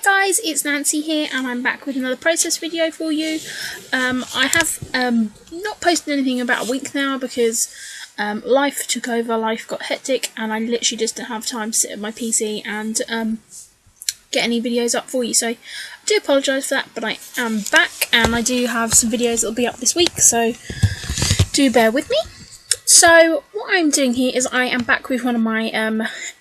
guys, it's Nancy here and I'm back with another process video for you. I have not posted anything about a week now because life took over, life got hectic and I literally just didn't have time to sit at my PC and get any videos up for you. So I do apologise for that, but I am back and I do have some videos that will be up this week, so do bear with me. So what I'm doing here is I am back with one of my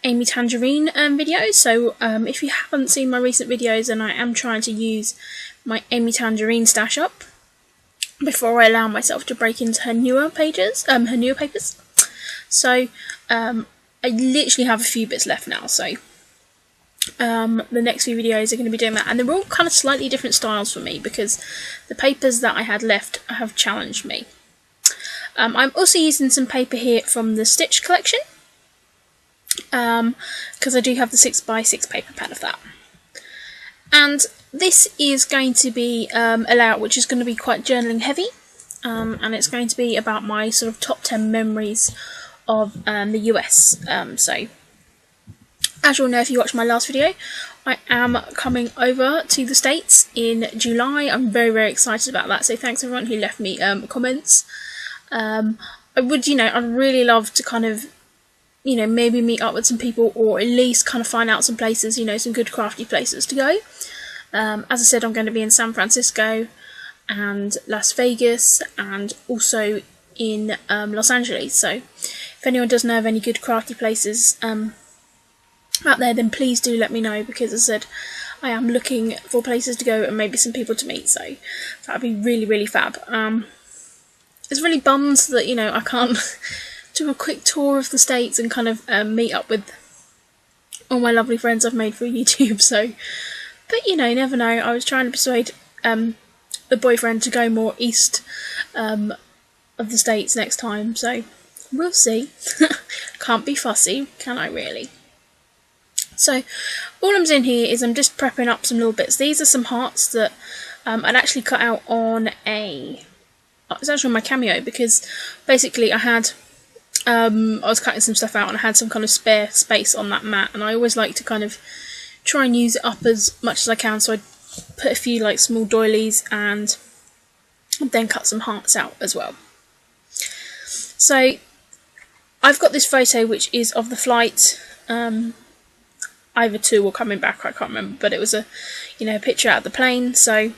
Amy Tangerine videos. So if you haven't seen my recent videos, then I am trying to use my Amy Tangerine stash up before I allow myself to break into her newer papers. So I literally have a few bits left now. So the next few videos are going to be doing that, and they're all kind of slightly different styles for me because the papers that I had left have challenged me. I'm also using some paper here from the Stitch collection, because I do have the 6x6 paper pad of that. And this is going to be a layout which is going to be quite journaling heavy, and it's going to be about my sort of top 10 memories of the US. So, as you'll know if you watched my last video, I am coming over to the States in July. I'm very, very excited about that, so thanks everyone who left me comments. I would, I'd really love to kind of, maybe meet up with some people, or at least kind of find out some places, some good crafty places to go. As I said, I'm going to be in San Francisco and Las Vegas and also in Los Angeles. So if anyone does know of any good crafty places out there, then please do let me know, because as I said, I am looking for places to go and maybe some people to meet. So that would be really, really fab. It's really bummed that, I can't do a quick tour of the States and kind of meet up with all my lovely friends I've made for YouTube. So, but never know. I was trying to persuade the boyfriend to go more east of the States next time. So we'll see. Can't be fussy, can I really? So all I'm doing here is I'm just prepping up some little bits. These are some hearts that I'd actually cut out on it's actually on my Cameo, because basically I was cutting some stuff out and I had some kind of spare space on that mat, and I always like to kind of try and use it up as much as I can, so I put a few like small doilies and then cut some hearts out as well. So I've got this photo which is of the flight, either to or coming back, I can't remember, but it was a picture out of the plane. So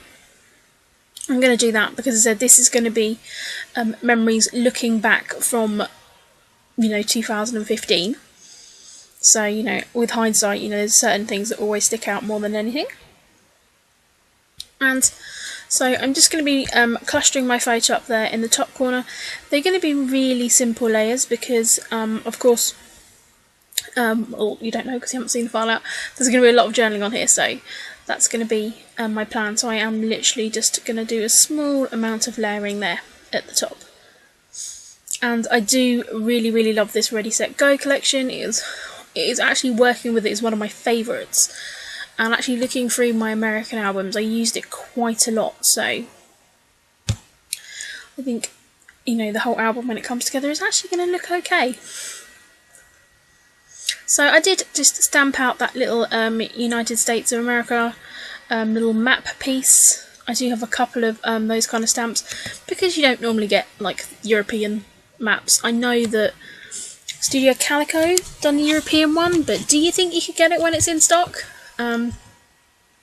I'm going to do that because, as I said, this is going to be memories looking back from 2015. So with hindsight, there's certain things that always stick out more than anything. And so I'm just going to be clustering my photo up there in the top corner. They're going to be really simple layers because of course, well, you don't know because you haven't seen the file out, there's going to be a lot of journaling on here, so that's going to be my plan. So I am literally just going to do a small amount of layering there at the top. And I do really, really love this Ready Set Go collection. It is actually, working with it is one of my favourites. And actually looking through my American albums, I used it quite a lot. So I think, the whole album when it comes together is actually going to look okay. So I did just stamp out that little United States of America little map piece. I do have a couple of those kind of stamps because you don't normally get like European maps. I know that Studio Calico done the European one, but do you think you could get it when it's in stock? And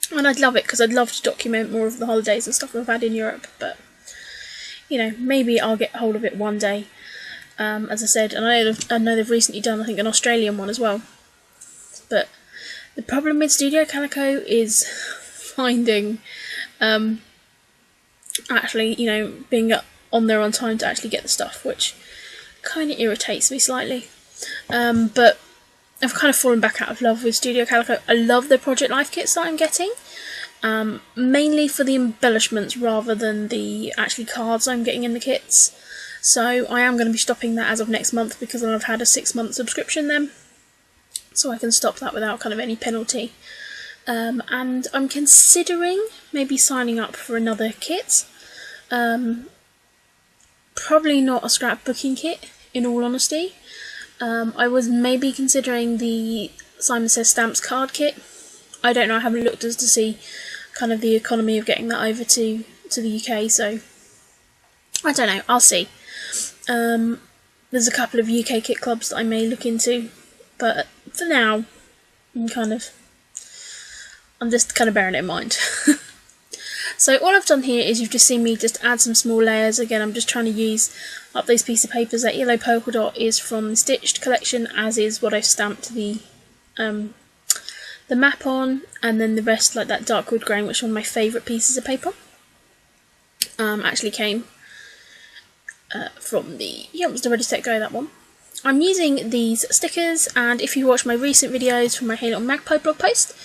I'd love it because I'd love to document more of the holidays and stuff I've had in Europe, but maybe I'll get hold of it one day. As I said, and I know they've recently done, I think, an Australian one as well. But the problem with Studio Calico is finding, actually, being on there on time to actually get the stuff, which kind of irritates me slightly. But I've kind of fallen back out of love with Studio Calico. I love their Project Life kits that I'm getting, mainly for the embellishments rather than the actually cards I'm getting in the kits. So I am going to be stopping that as of next month because I've had a 6-month subscription then, so I can stop that without kind of any penalty. And I'm considering maybe signing up for another kit. Probably not a scrapbooking kit, in all honesty. I was maybe considering the Simon Says Stamps card kit, I don't know, I haven't looked as to see kind of the economy of getting that over to the UK, so I don't know, I'll see. There's a couple of UK kit clubs that I may look into, but for now, I'm just kind of bearing it in mind. So all I've done here is you've just seen me just add some small layers. Again, I'm just trying to use up these piece of papers. That yellow polka dot is from the Stitched collection, as is what I've stamped the map on, and then the rest, like that dark wood grain, which is one of my favourite pieces of paper. Actually came from the Youngster Ready Set Go, that one. I'm using these stickers, and if you watch my recent videos from my Hey Little Magpie blog post,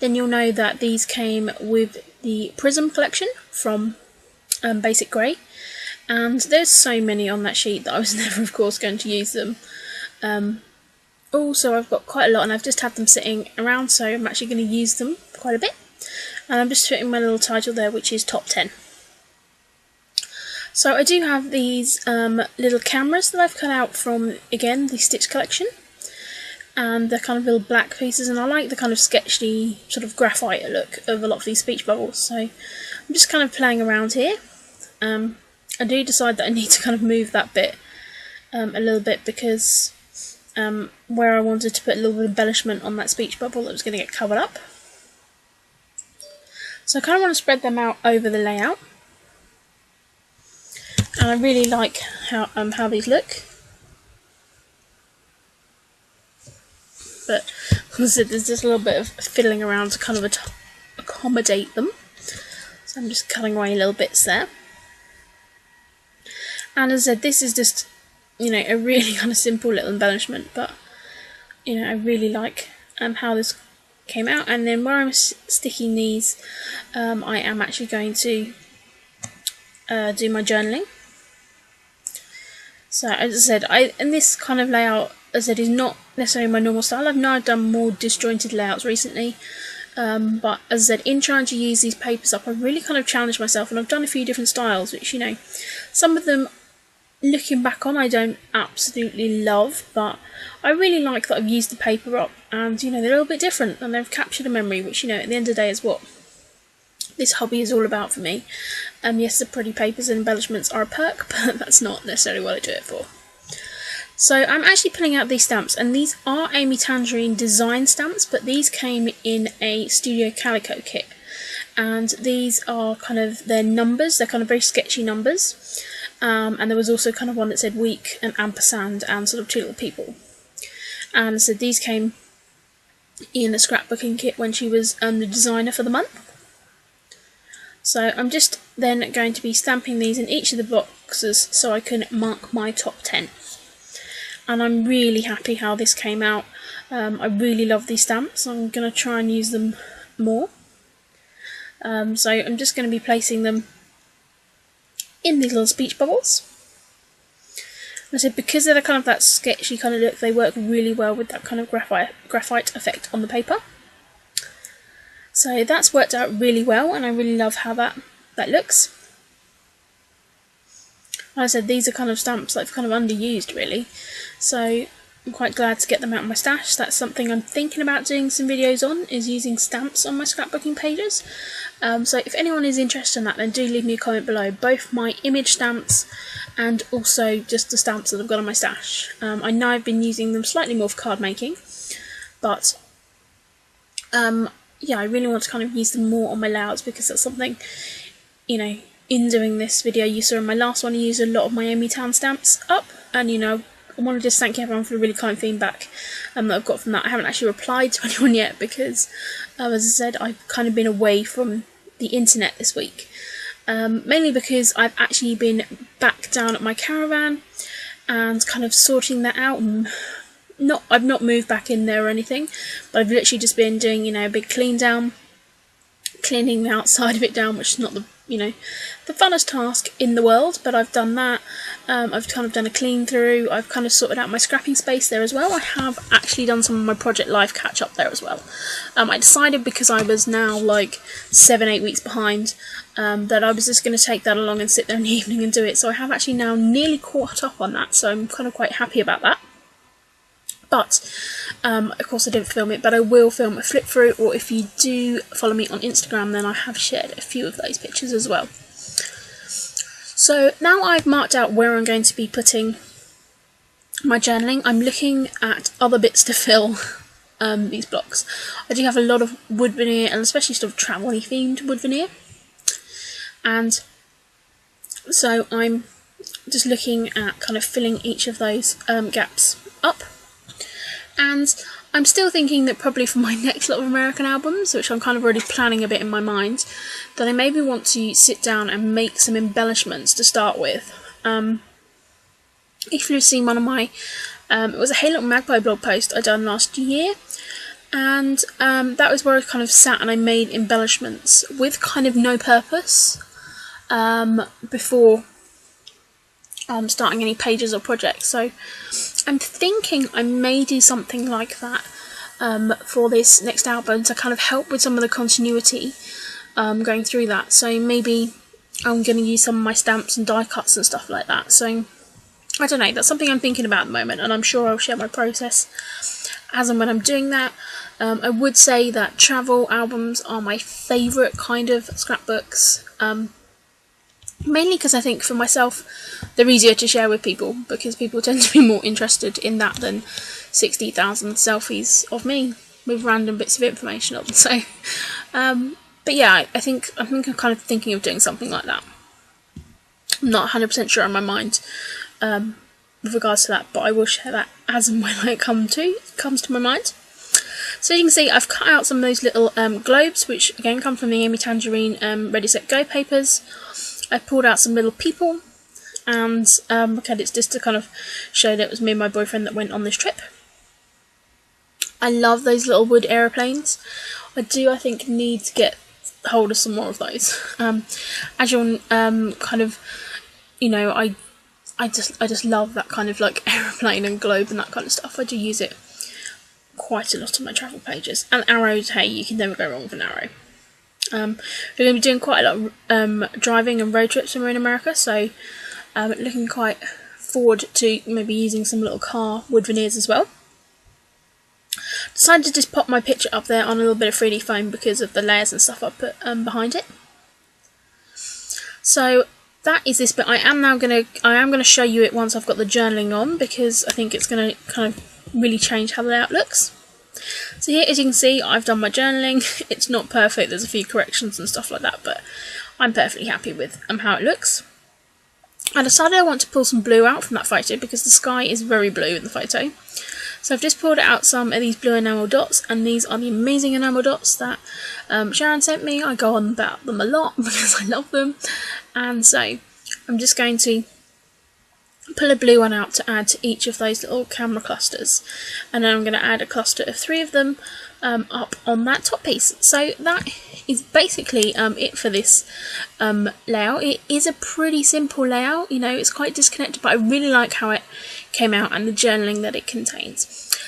then you'll know that these came with the Prism collection from Basic Grey, and there's so many on that sheet that I was never, of course, going to use them. Also, I've got quite a lot, and I've just had them sitting around, so I'm actually going to use them quite a bit. And I'm just putting my little title there, which is Top 10. So I do have these little cameras that I've cut out from, again, the Stitch collection. And they're kind of little black pieces, and I like the kind of sketchy sort of graphite look of a lot of these speech bubbles, so I'm just kind of playing around here. I do decide that I need to kind of move that bit a little bit, because where I wanted to put a little bit of embellishment on that speech bubble, that was going to get covered up. So I kind of want to spread them out over the layout, and I really like how these look. But as I said, there's just a little bit of fiddling around to kind of accommodate them. So I'm just cutting away little bits there. And as I said, this is just, you know, a really kind of simple little embellishment, but, you know, I really like how this came out. And then where I'm sticking these, I am actually going to do my journaling. So as I said, in this kind of layout, as I said, is not necessarily my normal style. I've done more disjointed layouts recently, but as I said, in trying to use these papers up, I've really kind of challenged myself, and I've done a few different styles, which, you know, some of them, looking back on, I don't absolutely love, but I really like that I've used the paper up, and, you know, they're a little bit different, and they've captured a memory, which, you know, at the end of the day is what this hobby is all about for me. Yes, the pretty papers and embellishments are a perk, but that's not necessarily what I do it for. So I'm actually pulling out these stamps, and these are Amy Tangerine design stamps, but these came in a Studio Calico kit, and these are kind of their numbers. They're kind of very sketchy numbers, and there was also kind of one that said week and ampersand and sort of two little people. And so these came in a scrapbooking kit when she was the designer for the month. So I'm just then going to be stamping these in each of the boxes so I can mark my top 10. And I'm really happy how this came out. I really love these stamps. I'm going to try and use them more. So I'm just going to be placing them in these little speech bubbles. And so because they're kind of that sketchy kind of look, they work really well with that kind of graphite effect on the paper. So that's worked out really well, and I really love how that looks. Like I said, these are kind of stamps that I've kind of underused, really, so I'm quite glad to get them out of my stash. That's something I'm thinking about doing some videos on, is using stamps on my scrapbooking pages. So if anyone is interested in that, then do leave me a comment below, both my image stamps and also just the stamps that I've got on my stash. I know I've been using them slightly more for card making, but yeah, I really want to kind of use them more on my layouts, because that's something, you know, in doing this video, you saw in my last one, I used a lot of my Amy Tan stamps up, and, you know, I want to just thank everyone for the really kind feedback that I've got from that. I haven't actually replied to anyone yet, because, as I said, I've kind of been away from the internet this week, mainly because I've actually been back down at my caravan and kind of sorting that out, and I've not moved back in there or anything, but I've literally just been doing, you know, a big clean down, cleaning the outside of it down, which is not the, you know, the funnest task in the world, but I've done that. I've kind of done a clean through. I've kind of sorted out my scrapping space there as well. I have actually done some of my Project Life catch up there as well. I decided, because I was now like 7-8 weeks behind, that I was just going to take that along and sit there in the evening and do it. So I have actually now nearly caught up on that, so I'm kind of quite happy about that. But Of course I didn't film it, but I will film a flip through, or if you do follow me on Instagram, then I have shared a few of those pictures as well. So now I've marked out where I'm going to be putting my journaling, I'm looking at other bits to fill these blocks. I do have a lot of wood veneer, and especially sort of travel-y themed wood veneer, and so I'm just looking at kind of filling each of those gaps up. And I'm still thinking that probably for my next lot of American albums, which I'm kind of already planning a bit in my mind, that I maybe want to sit down and make some embellishments to start with. If you've seen one of my, it was a Hey Little Magpie blog post I done last year, and that was where I kind of sat and I made embellishments with kind of no purpose before starting any pages or projects. So I'm thinking I may do something like that for this next album to kind of help with some of the continuity going through that. So maybe I'm going to use some of my stamps and die cuts and stuff like that. So I don't know, that's something I'm thinking about at the moment, and I'm sure I'll share my process as and when I'm doing that. I would say that travel albums are my favourite kind of scrapbooks, mainly because I think for myself they're easier to share with people, because people tend to be more interested in that than 60,000 selfies of me with random bits of information on. So, but yeah, I think I'm kind of thinking of doing something like that. I'm not 100% sure in my mind with regards to that, but I will share that as and when it comes to my mind. So you can see I've cut out some of those little globes, which again come from the Amy Tan Ready Set Go papers. I pulled out some little people, and okay, it's just to kind of show that it was me and my boyfriend that went on this trip. I love those little wood aeroplanes. I think need to get hold of some more of those. As you'll kind of, you know, I just love that kind of like aeroplane and globe and that kind of stuff. I do use it quite a lot on my travel pages. And arrows, hey, you can never go wrong with an arrow. We're going to be doing quite a lot of driving and road trips when we're in America, so looking quite forward to maybe using some little car wood veneers as well. Decided to just pop my picture up there on a little bit of 3D foam because of the layers and stuff I put behind it. So that is this bit. I am going to show you it once I've got the journaling on, because I think it's going to kind of really change how the layout looks. So here, as you can see, I've done my journaling. It's not perfect, there's a few corrections and stuff like that, but I'm perfectly happy with how it looks. I decided I want to pull some blue out from that photo because the sky is very blue in the photo. So I've just pulled out some of these blue enamel dots, and these are the amazing enamel dots that Sharon sent me. I go on about them a lot because I love them, and so I'm just going to pull a blue one out to add to each of those little camera clusters, and then I'm going to add a cluster of 3 of them up on that top piece. So that is basically it for this layout. It is a pretty simple layout, you know, it's quite disconnected, but I really like how it came out and the journaling that it contains.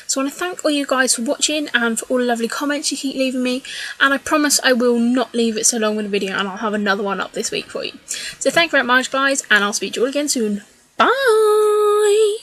So I want to thank all you guys for watching and for all the lovely comments you keep leaving me, and I promise I will not leave it so long with a video, and I'll have another one up this week for you. So thank you very much guys, and I'll speak to you all again soon. Bye!